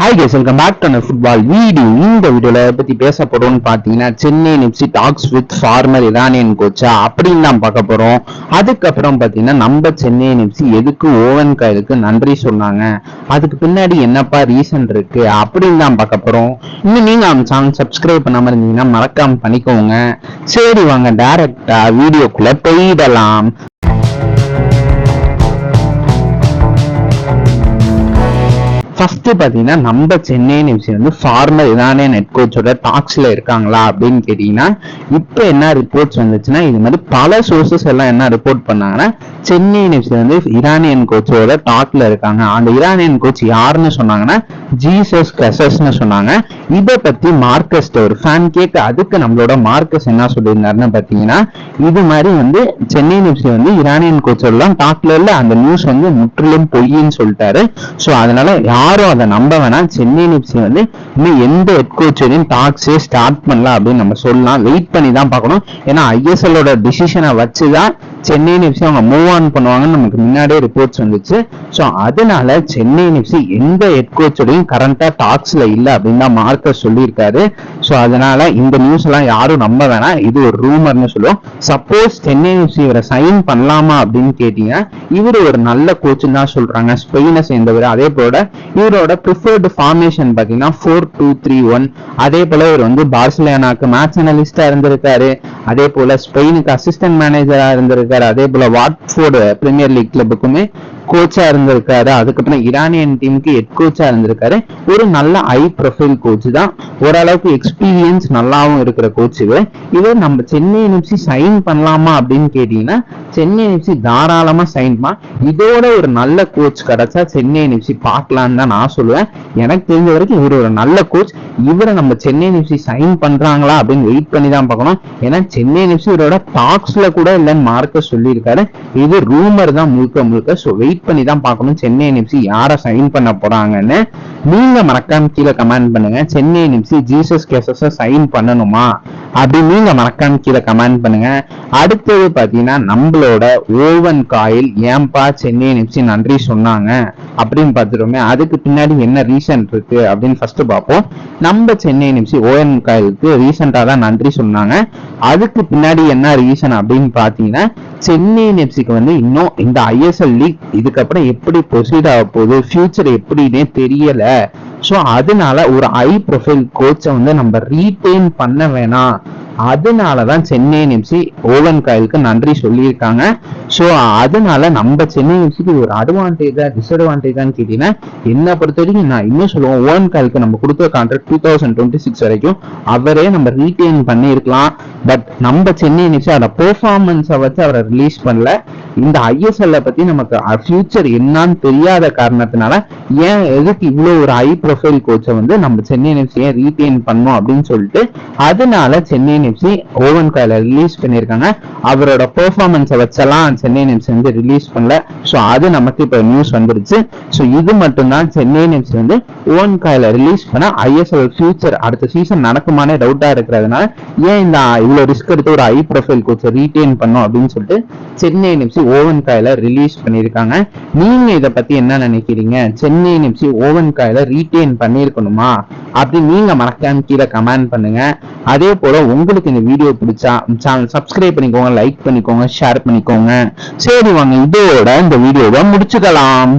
Hi guys, welcome back to football video. இந்த வீடியோல பத்தி பேச போறோம்னு பாத்தீங்கன்னா, Chennai FC talks with former Iranian கோச்சா அப்படின்னு தான் பார்க்க போறோம். அதுக்கப்புறம் பாத்தீங்கன்னா, நம்ம சென்னை எஃப்சி எதுக்கு ஓவன் காயிலுக்கு நன்றி சொன்னாங்க, அதுக்கு பின்னாடி என்னப்பா ரீசன் இருக்கு அப்படின்னு தான் பார்க்க போறோம். இன்னும் நீங்க அந்த சேனல் சப்ஸ்கிரைப் பண்ணாம இருந்தீங்கன்னா மறக்காம பண்ணிக்கோங்க. சரி வாங்க டைரக்டா வீடியோக்குள்ள போயிடலாம். ஃபர்ஸ்ட் பாத்தீங்கன்னா, நம்ம சென்னை எஃப்சி வந்து ஃபார்மர் இரானியன் ஹெட் கோச்சோட டாக்ஸ்ல இருக்காங்களா அப்படின்னு கேட்டீங்கன்னா, இப்ப என்ன ரிப்போர்ட்ஸ் வந்துச்சுன்னா, இது மாதிரி பல சோர்சஸ் எல்லாம் என்ன ரிப்போர்ட் பண்ணாங்கன்னா, சென்னை எஃப்சி வந்து இரானியன் கோச்சோட டாக்ல இருக்காங்க. அந்த இரானியன் கோச் யாருன்னு சொன்னாங்கன்னா, ஜீசஸ் கிரசஸ்ன்னு சொன்னாங்க. இதை பத்தி மார்க்கஸ் ஒரு ஃபேன் கேட்க, அதுக்கு நம்மளோட மார்க்கஸ் என்ன சொல்லியிருந்தாருன்னு பாத்தீங்கன்னா, இது மாதிரி வந்து சென்னை எஃப்சி வந்து இரானியன் கோச்சோட டாக்ல இல்ல, அந்த நியூஸ் வந்து முற்றிலும் பொய்ன்னு சொல்லிட்டாரு. சோ அதனால யாரும் அதை நம்ப வேணாம். சென்னை எஃப்சி வந்து இன்னும் எந்த ஹெட் கோச்சையும் டாக்ஸே ஸ்டார்ட் பண்ணலாம் அப்படின்னு நம்ம சொல்லலாம். வெயிட் பண்ணி தான் பார்க்கணும். ஏன்னா ஐஎஸ்எல்லோட டிசிஷனை வச்சுதான் சென்னை எஃப்சி அவங்க மூவ் ஆன் பண்ணுவாங்கன்னு நமக்கு முன்னாடியே ரிப்போர்ட்ஸ் வந்துச்சு. ஸோ அதனால சென்னை எஃப்சி எந்த ஹெட் கோச்சோடையும் கரண்டா டாக்ஸ்ல இல்ல அப்படின்னு தான் மார்க்கஸ் சொல்லியிருக்காரு. ஸோ அதனால இந்த நியூஸ் எல்லாம் யாரும் நம்ப வேணாம், இது ஒரு ரூமர்னு சொல்லுவோம். சப்போஸ் சென்னை எஃப்சி இவரை சைன் பண்ணலாமா அப்படின்னு கேட்டீங்கன்னா, இவர் ஒரு நல்ல கோச்சுன்னு தான் சொல்றாங்க, ஸ்பெயினை சேர்ந்தவர். அதே போல இவரோட ப்ரிஃபர்டு ஃபார்மேஷன் பாத்தீங்கன்னா 4-2-3-1. அதே போல இவர் வந்து பார்சிலோனாக்கு மேட்ச் அனலிஸ்டா இருந்திருக்காரு. அதே போல ஸ்பெயினுக்கு அசிஸ்டன்ட் மேனேஜரா இருந்திருக்காரு. அதே போல வாட்ஃபோர்டு பிரீமியர் லீக் கிளப்புக்குமே கோச்சா இருந்திருக்காரு. அதுக்கப்புறம் இரானியன் டீமுக்கு ஹெட் கோச்சா இருந்திருக்காரு. ஒரு நல்ல ஹை ப்ரொஃபைல் கோச் தான், ஓரளவுக்கு எக்ஸ்பீரியன்ஸ் நல்லாவும் இருக்கிற கோச் இவர் நம்ம சென்னை எஃப்சி சைன் பண்ணலாமா அப்படின்னு கேட்டீங்கன்னா, சென்னை எஃப்சி தாராளமா சைன் பண்ணலாம். இதோட ஒரு நல்ல கோச் கிடைச்சா சென்னை எஃப்சி பார்க்கலான்னு தான் நான் சொல்லுவேன். எனக்கு தெரிஞ்ச வரைக்கும் இவர் ஒரு நல்ல கோச். இவரை நம்ம சென்னை எஃப்சி சைன் பண்றாங்களா அப்படின்னு வெயிட் பண்ணி தான் பார்க்கணும். ஏன்னா சென்னை எஃப்சி இவரோட டாக்ஸ்ல கூட இல்லைன்னு மார்க்கஸ் சொல்லியிருக்காரு. இது ரூமர் தான் முழுக்க முழுக்க. ஸோ வெயிட் பண்ணி தான் பார்க்கணும் சென்னை எஃப்சி யாரை சைன் பண்ண போறாங்கன்னு. நீங்க மறக்காம கீழே கமெண்ட் பண்ணுங்க, சென்னை எஃப்சி ஜீசஸ் கேசஸ சைன் பண்ணணுமா அப்படின்னு நீங்க மறக்காம கீழே கமெண்ட் பண்ணுங்க. அடுத்தது பாத்தீங்கன்னா, நம்மளோட ஓவன் காயில் ஏன்பா சென்னை எஃப்சி நன்றி சொன்னாங்க அப்படின்னு பார்த்துட்டோமே, அதுக்கு பின்னாடி என்ன ரீசன் இருக்கு அப்படின்னு ஃபர்ஸ்ட் பார்ப்போம். நம்ம சென்னை எஃப்சி ஓவன் காயிலுக்கு ரீசெண்டா தான் நன்றி சொன்னாங்க. அதுக்கு பின்னாடி என்ன ரீசன் அப்படின்னு பாத்தீங்கன்னா, சென்னை எஃப்சிக்கு வந்து இன்னும் இந்த ஐஎஸ்எல் லீக் இதுக்கப்புறம் எப்படி ப்ரொசீட் ஆக போகுது, ஃபியூச்சர் எப்படின்னே தெரியல. ஸோ அதனால ஒரு ஹை ப்ரொஃபைல் கோச்சை வந்து நம்ம ரீட்டைன் பண்ண வேணாம். அதனாலதான் சென்னை எஃப்சி ஓவன் காயிலுக்கு நன்றி சொல்லியிருக்காங்க. ஸோ அதனால நம்ம சென்னை எஃப்சிக்கு ஒரு அட்வான்டேஜா டிஸ்அட்வான்டேஜான்னு கேட்டீங்கன்னா, என்ன பொறுத்த வரைக்கும் நான் இன்னும் சொல்லுவேன், ஓவன் காயிலுக்கு நம்ம கொடுத்த கான்ட்ராக்ட் 2026 வரைக்கும் அவரே நம்ம ரீட்டைன் பண்ணியிருக்கலாம். பட் நம்ம சென்னை எஃப்சி அதோட பெர்ஃபார்மன்ஸை வச்சு அவரை ரிலீஸ் பண்ணல. இந்த ஐஎஸ்எல்ல பத்தி நமக்கு ஃபியூச்சர் என்னன்னு தெரியாத காரணத்தினால ஏன் எதுக்கு இவ்வளவு ஒரு ஹை ப்ரொஃபைல் கோச்சை வந்து நம்ம சென்னை எஃப்சி ரீட்டைன் பண்ணோம் அப்படின்னு சொல்லிட்டு அதனால சென்னை எஃப்சி ஓவன் காயில ரிலீஸ் பண்ணியிருக்காங்க. அவரோட பெர்ஃபார்மன்ஸை வச்செல்லாம் சென்னை எஃப்சி வந்து ரிலீஸ் பண்ணல. ஸோ அது நமக்கு இப்போ நியூஸ் வந்துருச்சு. ஸோ இது மட்டும்தான் சென்னை எஃப்சி வந்து ஓவன் காயில ரிலீஸ் பண்ண ஐஎஸ்எல் ஃபியூச்சர் அடுத்த சீசன் நடக்குமானே டவுட்டா இருக்கிறதுனால ஏன் இந்த இவ்வளவு ரிஸ்க் எடுத்து ஒரு ஹை ப்ரொஃபைல் கோச்சை ரீட்டைன் பண்ணோம் அப்படின்னு சொல்லிட்டு சென்னை எஃப்சி ஓவன் காயில ரிலீஸ் பண்ணியிருக்காங்க. நீங்க இதை பத்தி என்ன நினைக்கிறீங்க? சென்னை எஃப்சி ஓவன் காயில ரீட்டைன் பண்ணியிருக்கணுமா அப்படின்னு நீங்க மறக்காம கீழே கமெண்ட் பண்ணுங்க. அதே போல உங்களுக்கு இந்த வீடியோ பிடிச்சா சேனல் சப்ஸ்கிரைப் பண்ணிக்கோங்க, லைக் பண்ணிக்கோங்க, ஷேர் பண்ணிக்கோங்க. சரி வாங்க இதோட இந்த வீடியோவை முடிச்சுக்கலாம்.